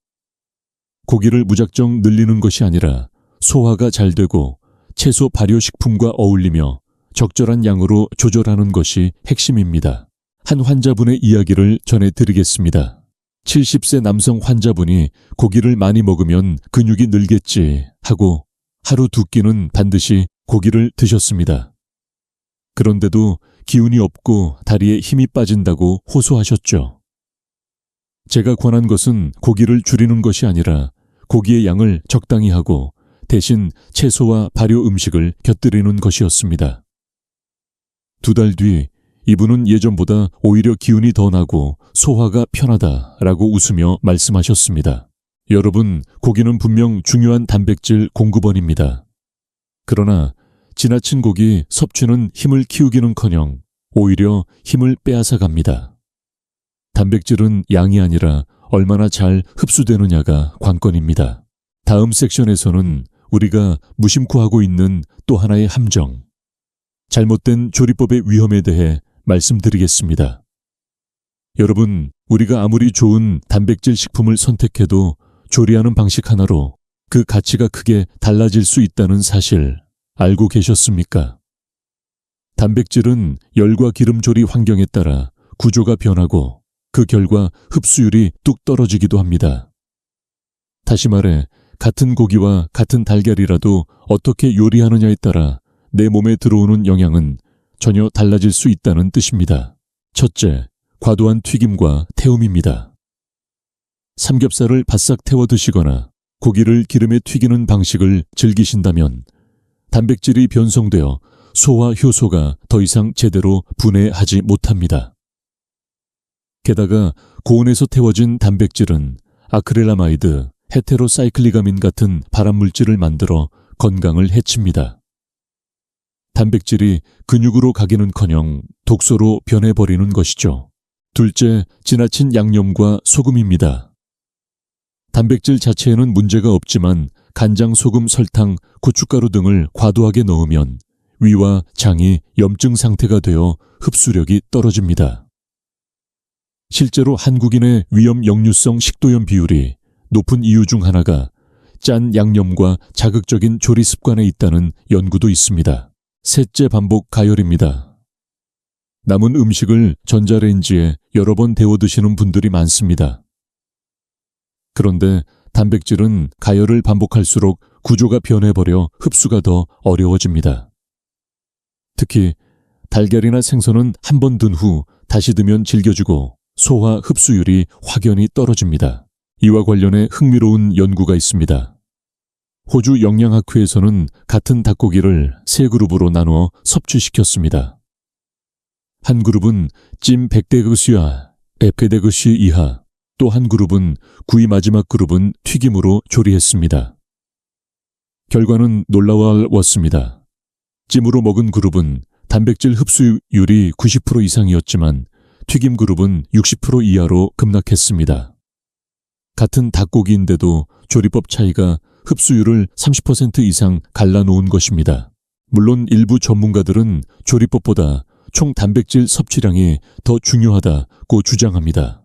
고기를 무작정 늘리는 것이 아니라 소화가 잘 되고 채소 발효식품과 어울리며 적절한 양으로 조절하는 것이 핵심입니다. 한 환자분의 이야기를 전해드리겠습니다. 70세 남성 환자분이 고기를 많이 먹으면 근육이 늘겠지 하고 하루 2끼는 반드시 고기를 드셨습니다. 그런데도 기운이 없고 다리에 힘이 빠진다고 호소하셨죠. 제가 권한 것은 고기를 줄이는 것이 아니라 고기의 양을 적당히 하고 대신 채소와 발효 음식을 곁들이는 것이었습니다. 2달 뒤 이분은 예전보다 오히려 기운이 더 나고 소화가 편하다라고 웃으며 말씀하셨습니다. 여러분, 고기는 분명 중요한 단백질 공급원입니다. 그러나 지나친 고기 섭취는 힘을 키우기는커녕 오히려 힘을 빼앗아 갑니다. 단백질은 양이 아니라 얼마나 잘 흡수되느냐가 관건입니다. 다음 섹션에서는 우리가 무심코 하고 있는 또 하나의 함정, 잘못된 조리법의 위험에 대해 말씀드리겠습니다. 여러분, 우리가 아무리 좋은 단백질 식품을 선택해도 조리하는 방식 하나로 그 가치가 크게 달라질 수 있다는 사실 알고 계셨습니까? 단백질은 열과 기름 조리 환경에 따라 구조가 변하고 그 결과 흡수율이 뚝 떨어지기도 합니다. 다시 말해 같은 고기와 같은 달걀이라도 어떻게 요리하느냐에 따라 내 몸에 들어오는 영양은 전혀 달라질 수 있다는 뜻입니다. 첫째, 과도한 튀김과 태움입니다. 삼겹살을 바싹 태워 드시거나 고기를 기름에 튀기는 방식을 즐기신다면 단백질이 변성되어 소화 효소가 더 이상 제대로 분해하지 못합니다. 게다가 고온에서 태워진 단백질은 아크릴라마이드, 헤테로사이클리가민 같은 발암물질을 만들어 건강을 해칩니다. 단백질이 근육으로 가기는커녕 독소로 변해버리는 것이죠. 둘째, 지나친 양념과 소금입니다. 단백질 자체에는 문제가 없지만 간장, 소금, 설탕, 고춧가루 등을 과도하게 넣으면 위와 장이 염증 상태가 되어 흡수력이 떨어집니다. 실제로 한국인의 위험 역류성 식도염 비율이 높은 이유 중 하나가 짠 양념과 자극적인 조리 습관에 있다는 연구도 있습니다. 셋째, 반복 가열입니다. 남은 음식을 전자레인지에 여러 번 데워 드시는 분들이 많습니다. 그런데 단백질은 가열을 반복할수록 구조가 변해버려 흡수가 더 어려워집니다. 특히 달걀이나 생선은 한 번 든 후 다시 드면 질겨지고 소화 흡수율이 확연히 떨어집니다. 이와 관련해 흥미로운 연구가 있습니다. 호주 영양학회에서는 같은 닭고기를 세 그룹으로 나누어 섭취시켰습니다. 한 그룹은 찜 100데그시아, 100데그시 이하, 또 한 그룹은 구이 마지막 그룹은 튀김으로 조리했습니다. 결과는 놀라웠습니다. 찜으로 먹은 그룹은 단백질 흡수율이 90% 이상이었지만 튀김 그룹은 60% 이하로 급락했습니다. 같은 닭고기인데도 조리법 차이가 흡수율을 30% 이상 갈라놓은 것입니다. 물론 일부 전문가들은 조리법보다 총 단백질 섭취량이 더 중요하다고 주장합니다.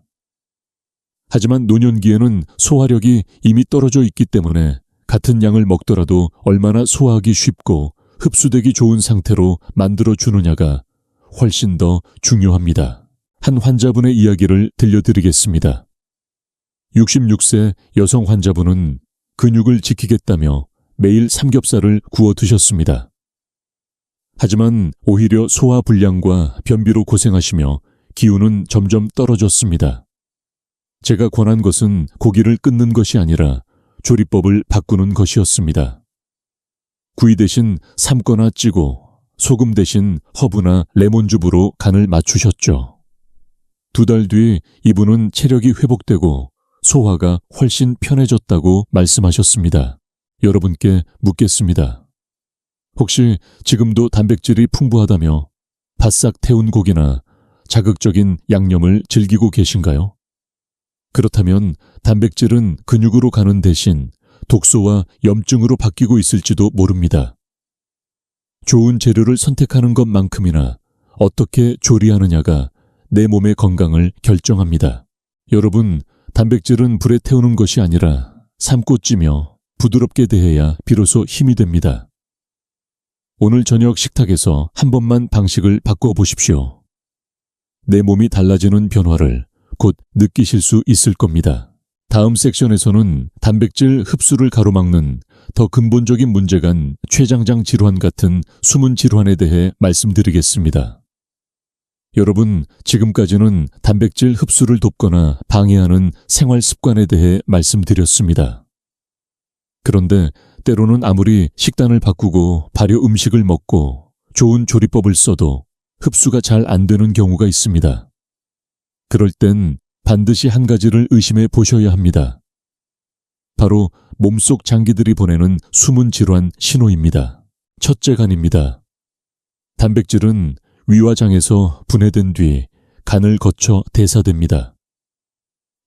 하지만 노년기에는 소화력이 이미 떨어져 있기 때문에 같은 양을 먹더라도 얼마나 소화하기 쉽고 흡수되기 좋은 상태로 만들어주느냐가 훨씬 더 중요합니다. 한 환자분의 이야기를 들려드리겠습니다. 66세 여성 환자분은 근육을 지키겠다며 매일 삼겹살을 구워 드셨습니다. 하지만 오히려 소화 불량과 변비로 고생하시며 기운은 점점 떨어졌습니다. 제가 권한 것은 고기를 끊는 것이 아니라 조리법을 바꾸는 것이었습니다. 구이 대신 삶거나 찌고 소금 대신 허브나 레몬즙으로 간을 맞추셨죠. 2달 뒤 이분은 체력이 회복되고 소화가 훨씬 편해졌다고 말씀하셨습니다. 여러분께 묻겠습니다. 혹시 지금도 단백질이 풍부하다며 바싹 태운 고기나 자극적인 양념을 즐기고 계신가요? 그렇다면 단백질은 근육으로 가는 대신 독소와 염증으로 바뀌고 있을지도 모릅니다. 좋은 재료를 선택하는 것만큼이나 어떻게 조리하느냐가 내 몸의 건강을 결정합니다. 여러분, 단백질은 불에 태우는 것이 아니라 삶고 찌며 부드럽게 대해야 비로소 힘이 됩니다. 오늘 저녁 식탁에서 한 번만 방식을 바꿔보십시오. 내 몸이 달라지는 변화를 곧 느끼실 수 있을 겁니다. 다음 섹션에서는 단백질 흡수를 가로막는 더 근본적인 문제간 췌장장 질환 같은 숨은 질환에 대해 말씀드리겠습니다. 여러분, 지금까지는 단백질 흡수를 돕거나 방해하는 생활 습관에 대해 말씀드렸습니다. 그런데 때로는 아무리 식단을 바꾸고 발효 음식을 먹고 좋은 조리법을 써도 흡수가 잘 안 되는 경우가 있습니다. 그럴 땐 반드시 한 가지를 의심해 보셔야 합니다. 바로 몸속 장기들이 보내는 숨은 질환 신호입니다. 첫째, 간입니다. 단백질은 위와 장에서 분해된 뒤 간을 거쳐 대사됩니다.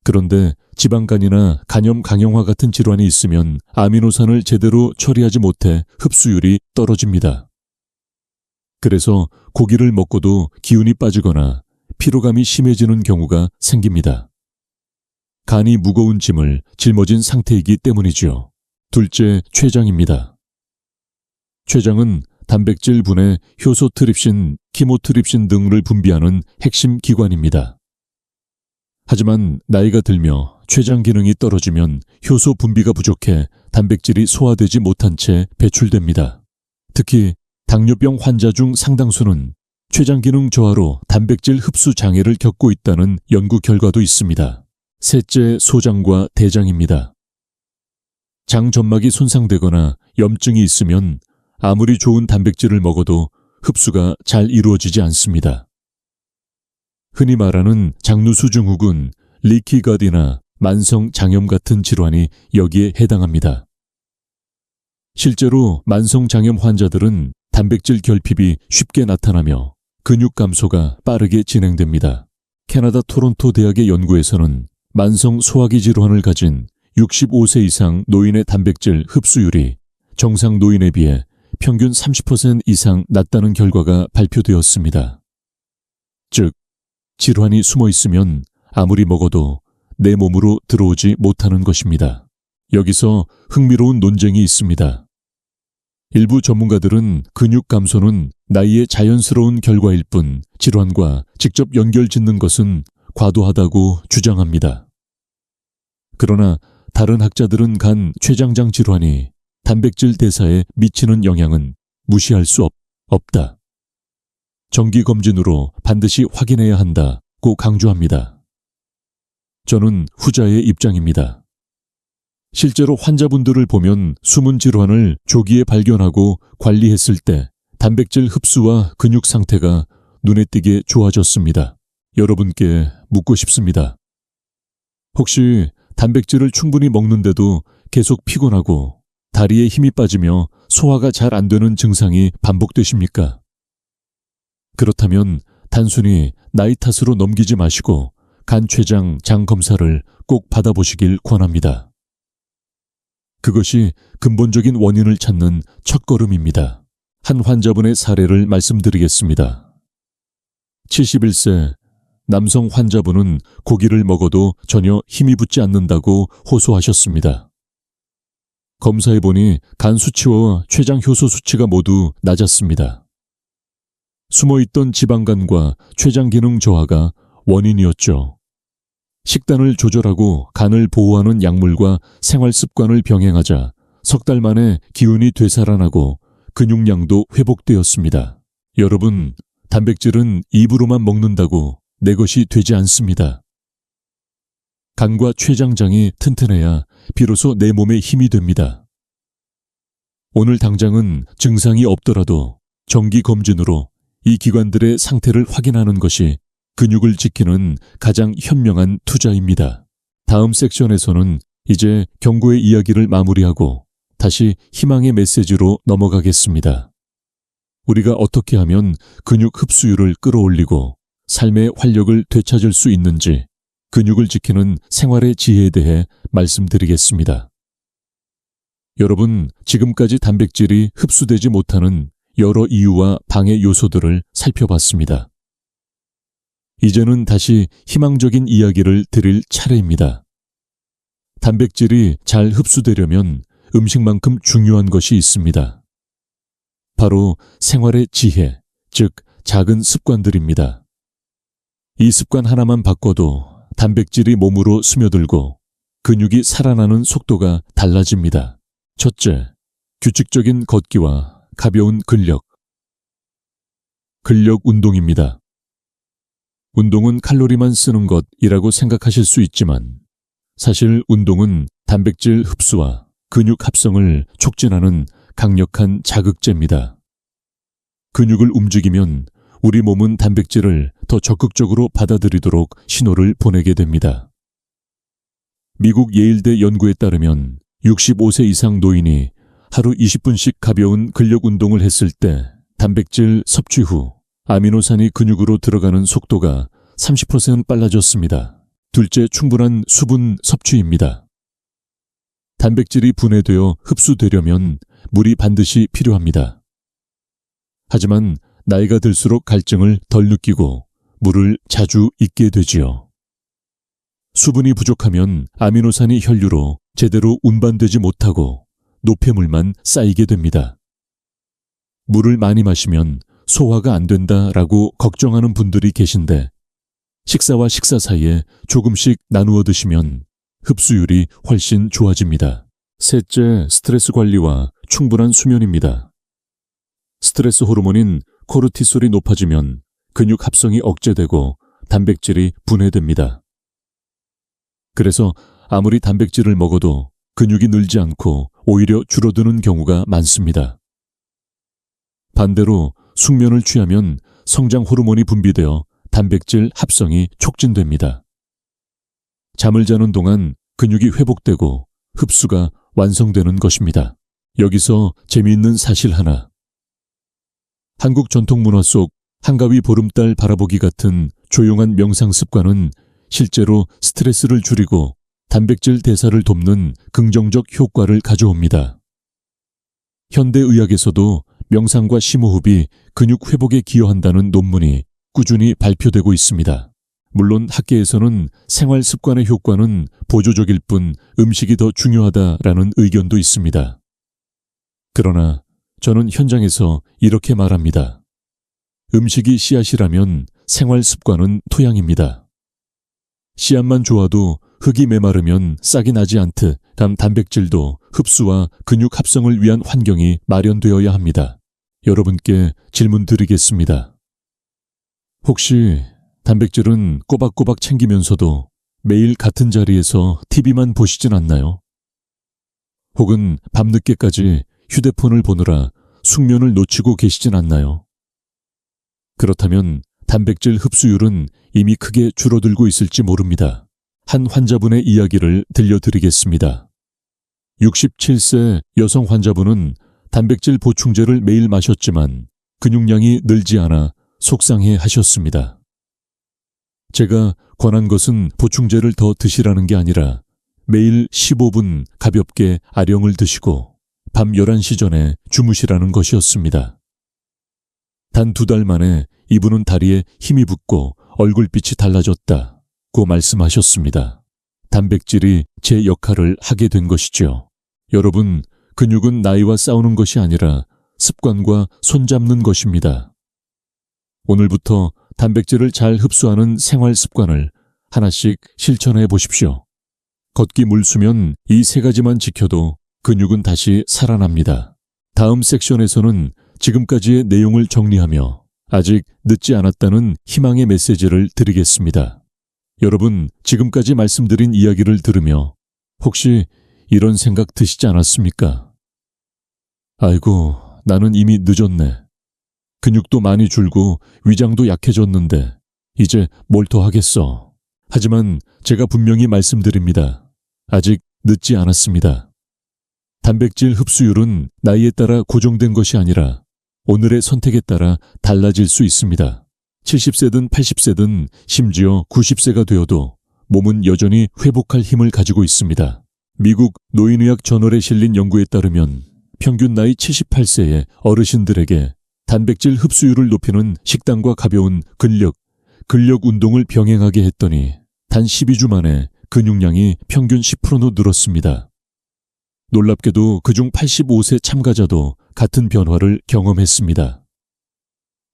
그런데 지방간이나 간염 강형화 같은 질환이 있으면 아미노산을 제대로 처리하지 못해 흡수율이 떨어집니다. 그래서 고기를 먹고도 기운이 빠지거나 피로감이 심해지는 경우가 생깁니다. 간이 무거운 짐을 짊어진 상태이기 때문이죠. 둘째, 췌장입니다. 췌장은 단백질 분해 효소 트립신, 키모트립신 등을 분비하는 핵심 기관입니다. 하지만 나이가 들며 췌장 기능이 떨어지면 효소 분비가 부족해 단백질이 소화되지 못한 채 배출됩니다. 특히 당뇨병 환자 중 상당수는 췌장 기능 저하로 단백질 흡수 장애를 겪고 있다는 연구 결과도 있습니다. 셋째, 소장과 대장입니다. 장 점막이 손상되거나 염증이 있으면 아무리 좋은 단백질을 먹어도 흡수가 잘 이루어지지 않습니다. 흔히 말하는 장누수 증후군, 리키가디나 만성 장염 같은 질환이 여기에 해당합니다. 실제로 만성 장염 환자들은 단백질 결핍이 쉽게 나타나며 근육 감소가 빠르게 진행됩니다. 캐나다 토론토 대학의 연구에서는 만성 소화기 질환을 가진 65세 이상 노인의 단백질 흡수율이 정상 노인에 비해 평균 30% 이상 낮다는 결과가 발표되었습니다. 즉, 질환이 숨어 있으면 아무리 먹어도 내 몸으로 들어오지 못하는 것입니다. 여기서 흥미로운 논쟁이 있습니다. 일부 전문가들은 근육 감소는 나이의 자연스러운 결과일 뿐 질환과 직접 연결 짓는 것은 과도하다고 주장합니다. 그러나 다른 학자들은 간 췌장장 질환이 단백질 대사에 미치는 영향은 무시할 수 없다. 정기검진으로 반드시 확인해야 한다고 강조합니다. 저는 후자의 입장입니다. 실제로 환자분들을 보면 숨은 질환을 조기에 발견하고 관리했을 때 단백질 흡수와 근육 상태가 눈에 띄게 좋아졌습니다. 여러분께 묻고 싶습니다. 혹시 단백질을 충분히 먹는데도 계속 피곤하고 다리에 힘이 빠지며 소화가 잘 안 되는 증상이 반복되십니까? 그렇다면 단순히 나이 탓으로 넘기지 마시고 간 췌장 장 검사를 꼭 받아보시길 권합니다. 그것이 근본적인 원인을 찾는 첫걸음입니다. 한 환자분의 사례를 말씀드리겠습니다. 71세 남성 환자분은 고기를 먹어도 전혀 힘이 붙지 않는다고 호소하셨습니다. 검사해보니 간 수치와 췌장 효소 수치가 모두 낮았습니다. 숨어있던 지방간과 췌장 기능 저하가 원인이었죠. 식단을 조절하고 간을 보호하는 약물과 생활 습관을 병행하자 석 달 만에 기운이 되살아나고 근육량도 회복되었습니다. 여러분, 단백질은 입으로만 먹는다고 내 것이 되지 않습니다. 간과 췌장장이 튼튼해야 비로소 내 몸에 힘이 됩니다. 오늘 당장은 증상이 없더라도 정기 검진으로 이 기관들의 상태를 확인하는 것이 근육을 지키는 가장 현명한 투자입니다. 다음 섹션에서는 이제 경고의 이야기를 마무리하고 다시 희망의 메시지로 넘어가겠습니다. 우리가 어떻게 하면 근육 흡수율을 끌어올리고 삶의 활력을 되찾을 수 있는지 근육을 지키는 생활의 지혜에 대해 말씀드리겠습니다. 여러분, 지금까지 단백질이 흡수되지 못하는 여러 이유와 방해 요소들을 살펴봤습니다. 이제는 다시 희망적인 이야기를 드릴 차례입니다. 단백질이 잘 흡수되려면 음식만큼 중요한 것이 있습니다. 바로 생활의 지혜, 즉 작은 습관들입니다. 이 습관 하나만 바꿔도 단백질이 몸으로 스며들고 근육이 살아나는 속도가 달라집니다. 첫째, 규칙적인 걷기와 가벼운 근력. 근력 운동입니다. 운동은 칼로리만 쓰는 것이라고 생각하실 수 있지만 사실 운동은 단백질 흡수와 근육 합성을 촉진하는 강력한 자극제입니다. 근육을 움직이면 우리 몸은 단백질을 더 적극적으로 받아들이도록 신호를 보내게 됩니다. 미국 예일대 연구에 따르면 65세 이상 노인이 하루 20분씩 가벼운 근력 운동을 했을 때 단백질 섭취 후 아미노산이 근육으로 들어가는 속도가 30% 빨라졌습니다. 둘째, 충분한 수분 섭취입니다. 단백질이 분해되어 흡수되려면 물이 반드시 필요합니다. 하지만 나이가 들수록 갈증을 덜 느끼고 물을 자주 잊게 되지요. 수분이 부족하면 아미노산이 혈류로 제대로 운반되지 못하고 노폐물만 쌓이게 됩니다. 물을 많이 마시면 소화가 안 된다라고 걱정하는 분들이 계신데 식사와 식사 사이에 조금씩 나누어 드시면 흡수율이 훨씬 좋아집니다. 셋째, 스트레스 관리와 충분한 수면입니다. 스트레스 호르몬인 코르티솔이 높아지면 근육 합성이 억제되고 단백질이 분해됩니다. 그래서 아무리 단백질을 먹어도 근육이 늘지 않고 오히려 줄어드는 경우가 많습니다. 반대로 숙면을 취하면 성장 호르몬이 분비되어 단백질 합성이 촉진됩니다. 잠을 자는 동안 근육이 회복되고 흡수가 완성되는 것입니다. 여기서 재미있는 사실 하나. 한국 전통 문화 속 한가위 보름달 바라보기 같은 조용한 명상 습관은 실제로 스트레스를 줄이고 단백질 대사를 돕는 긍정적 효과를 가져옵니다. 현대의학에서도 명상과 심호흡이 근육 회복에 기여한다는 논문이 꾸준히 발표되고 있습니다. 물론 학계에서는 생활 습관의 효과는 보조적일 뿐 음식이 더 중요하다라는 의견도 있습니다. 그러나 저는 현장에서 이렇게 말합니다. 음식이 씨앗이라면 생활 습관은 토양입니다. 씨앗만 좋아도 흙이 메마르면 싹이 나지 않듯 단백질도 흡수와 근육 합성을 위한 환경이 마련되어야 합니다. 여러분께 질문 드리겠습니다. 혹시 단백질은 꼬박꼬박 챙기면서도 매일 같은 자리에서 TV만 보시진 않나요? 혹은 밤늦게까지 휴대폰을 보느라 숙면을 놓치고 계시진 않나요? 그렇다면 단백질 흡수율은 이미 크게 줄어들고 있을지 모릅니다. 한 환자분의 이야기를 들려드리겠습니다. 67세 여성 환자분은 단백질 보충제를 매일 마셨지만 근육량이 늘지 않아 속상해 하셨습니다. 제가 권한 것은 보충제를 더 드시라는 게 아니라 매일 15분 가볍게 아령을 드시고 밤 11시 전에 주무시라는 것이었습니다. 단 2달 만에 이분은 다리에 힘이 붙고 얼굴빛이 달라졌다고 말씀하셨습니다. 단백질이 제 역할을 하게 된 것이죠. 여러분, 근육은 나이와 싸우는 것이 아니라 습관과 손잡는 것입니다. 오늘부터 단백질을 잘 흡수하는 생활 습관을 하나씩 실천해 보십시오. 걷기, 물, 수면 이 3가지만 지켜도 근육은 다시 살아납니다. 다음 섹션에서는 지금까지의 내용을 정리하며 아직 늦지 않았다는 희망의 메시지를 드리겠습니다. 여러분, 지금까지 말씀드린 이야기를 들으며 혹시 이런 생각 드시지 않았습니까? 아이고, 나는 이미 늦었네. 근육도 많이 줄고 위장도 약해졌는데 이제 뭘 더 하겠어. 하지만 제가 분명히 말씀드립니다. 아직 늦지 않았습니다. 단백질 흡수율은 나이에 따라 고정된 것이 아니라 오늘의 선택에 따라 달라질 수 있습니다. 70세든 80세든 심지어 90세가 되어도 몸은 여전히 회복할 힘을 가지고 있습니다. 미국 노인의학 저널에 실린 연구에 따르면 평균 나이 78세의 어르신들에게 단백질 흡수율을 높이는 식단과 가벼운 근력 운동을 병행하게 했더니 단 12주 만에 근육량이 평균 10%도 늘었습니다. 놀랍게도 그중 85세 참가자도 같은 변화를 경험했습니다.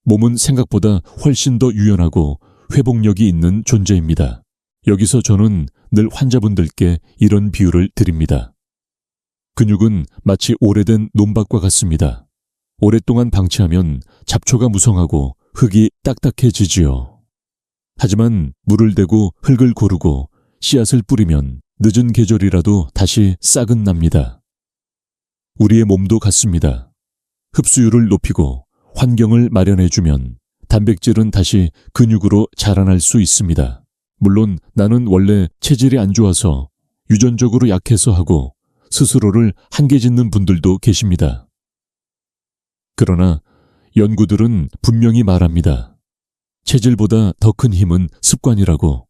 몸은 생각보다 훨씬 더 유연하고 회복력이 있는 존재입니다. 여기서 저는 늘 환자분들께 이런 비유를 드립니다. 근육은 마치 오래된 논밭과 같습니다. 오랫동안 방치하면 잡초가 무성하고 흙이 딱딱해지지요. 하지만 물을 대고 흙을 고르고 씨앗을 뿌리면 늦은 계절이라도 다시 싹은 납니다. 우리의 몸도 같습니다. 흡수율을 높이고 환경을 마련해주면 단백질은 다시 근육으로 자라날 수 있습니다. 물론 나는 원래 체질이 안 좋아서 유전적으로 약해서 하고 스스로를 한계 짓는 분들도 계십니다. 그러나 연구들은 분명히 말합니다. 체질보다 더 큰 힘은 습관이라고.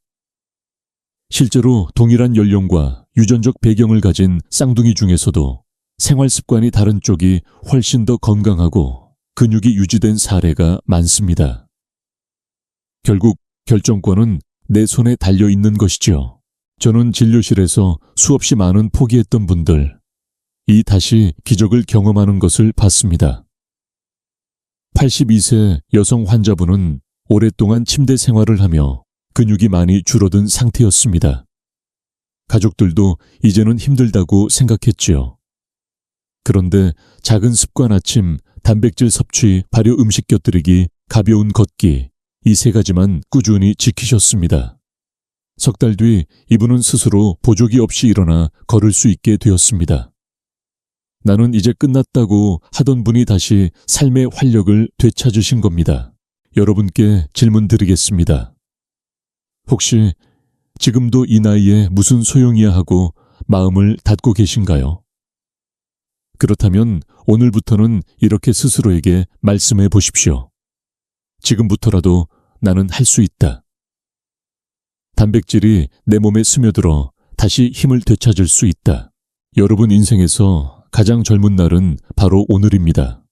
실제로 동일한 연령과 유전적 배경을 가진 쌍둥이 중에서도 생활 습관이 다른 쪽이 훨씬 더 건강하고 근육이 유지된 사례가 많습니다. 결국 결정권은 내 손에 달려 있는 것이지요. 저는 진료실에서 수없이 많은 포기했던 분들, 이 다시 기적을 경험하는 것을 봤습니다. 82세 여성 환자분은 오랫동안 침대 생활을 하며 근육이 많이 줄어든 상태였습니다. 가족들도 이제는 힘들다고 생각했지요. 그런데 작은 습관 아침, 단백질 섭취, 발효 음식 곁들이기, 가벼운 걷기, 이 세 가지만 꾸준히 지키셨습니다. 석 달 뒤 이분은 스스로 보조기 없이 일어나 걸을 수 있게 되었습니다. 나는 이제 끝났다고 하던 분이 다시 삶의 활력을 되찾으신 겁니다. 여러분께 질문 드리겠습니다. 혹시 지금도 이 나이에 무슨 소용이야 하고 마음을 닫고 계신가요? 그렇다면 오늘부터는 이렇게 스스로에게 말씀해 보십시오. 지금부터라도 나는 할 수 있다. 단백질이 내 몸에 스며들어 다시 힘을 되찾을 수 있다. 여러분 인생에서 가장 젊은 날은 바로 오늘입니다.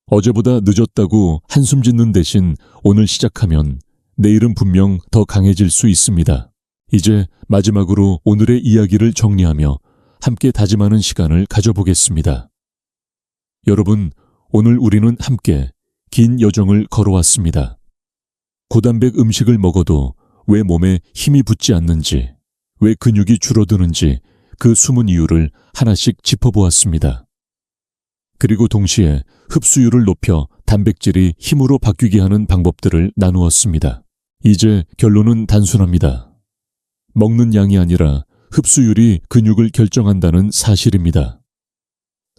어제보다 늦었다고 한숨 짓는 대신 오늘 시작하면 내일은 분명 더 강해질 수 있습니다. 이제 마지막으로 오늘의 이야기를 정리하며 함께 다짐하는 시간을 가져보겠습니다. 여러분, 오늘 우리는 함께 긴 여정을 걸어왔습니다. 고단백 음식을 먹어도 왜 몸에 힘이 붙지 않는지, 왜 근육이 줄어드는지 그 숨은 이유를 하나씩 짚어보았습니다. 그리고 동시에 흡수율을 높여 단백질이 힘으로 바뀌게 하는 방법들을 나누었습니다. 이제 결론은 단순합니다. 먹는 양이 아니라 흡수율이 근육을 결정한다는 사실입니다.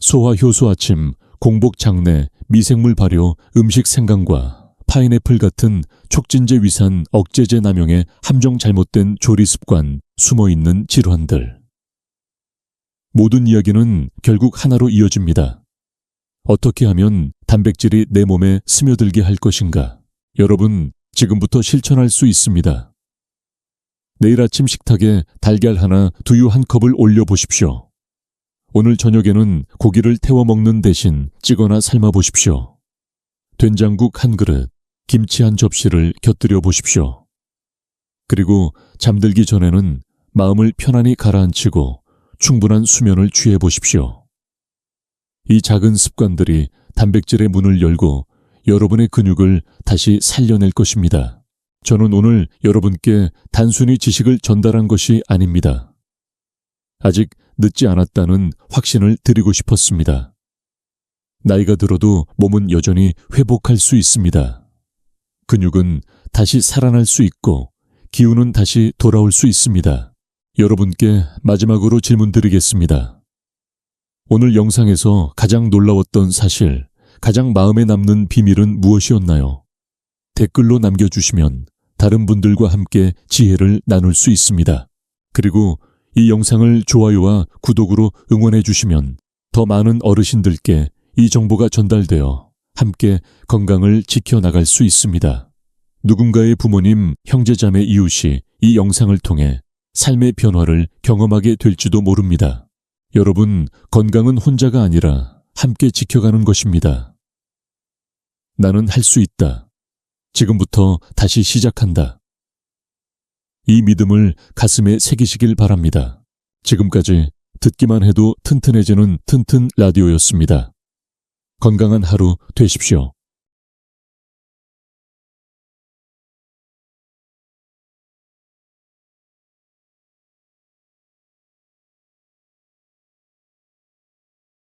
소화 효소 아침, 공복 장내, 미생물 발효, 음식 생강과 파인애플 같은 촉진제 위산 억제제 남용에 함정 잘못된 조리 습관, 숨어있는 질환들. 모든 이야기는 결국 하나로 이어집니다. 어떻게 하면 단백질이 내 몸에 스며들게 할 것인가? 여러분, 지금부터 실천할 수 있습니다. 내일 아침 식탁에 달걀 하나, 두유 한 컵을 올려보십시오. 오늘 저녁에는 고기를 태워 먹는 대신 찌거나 삶아 보십시오. 된장국 한 그릇, 김치 한 접시를 곁들여 보십시오. 그리고 잠들기 전에는 마음을 편안히 가라앉히고 충분한 수면을 취해 보십시오. 이 작은 습관들이 단백질의 문을 열고 여러분의 근육을 다시 살려낼 것입니다. 저는 오늘 여러분께 단순히 지식을 전달한 것이 아닙니다. 아직 늦지 않았다는 확신을 드리고 싶었습니다. 나이가 들어도 몸은 여전히 회복할 수 있습니다. 근육은 다시 살아날 수 있고 기운은 다시 돌아올 수 있습니다. 여러분께 마지막으로 질문 드리겠습니다. 오늘 영상에서 가장 놀라웠던 사실, 가장 마음에 남는 비밀은 무엇이었나요? 댓글로 남겨주시면 다른 분들과 함께 지혜를 나눌 수 있습니다. 그리고 이 영상을 좋아요와 구독으로 응원해 주시면 더 많은 어르신들께 이 정보가 전달되어 함께 건강을 지켜나갈 수 있습니다. 누군가의 부모님, 형제자매, 이웃이 이 영상을 통해 삶의 변화를 경험하게 될지도 모릅니다. 여러분, 건강은 혼자가 아니라 함께 지켜가는 것입니다. 나는 할 수 있다. 지금부터 다시 시작한다. 이 믿음을 가슴에 새기시길 바랍니다. 지금까지 듣기만 해도 튼튼해지는 튼튼 라디오였습니다. 건강한 하루 되십시오.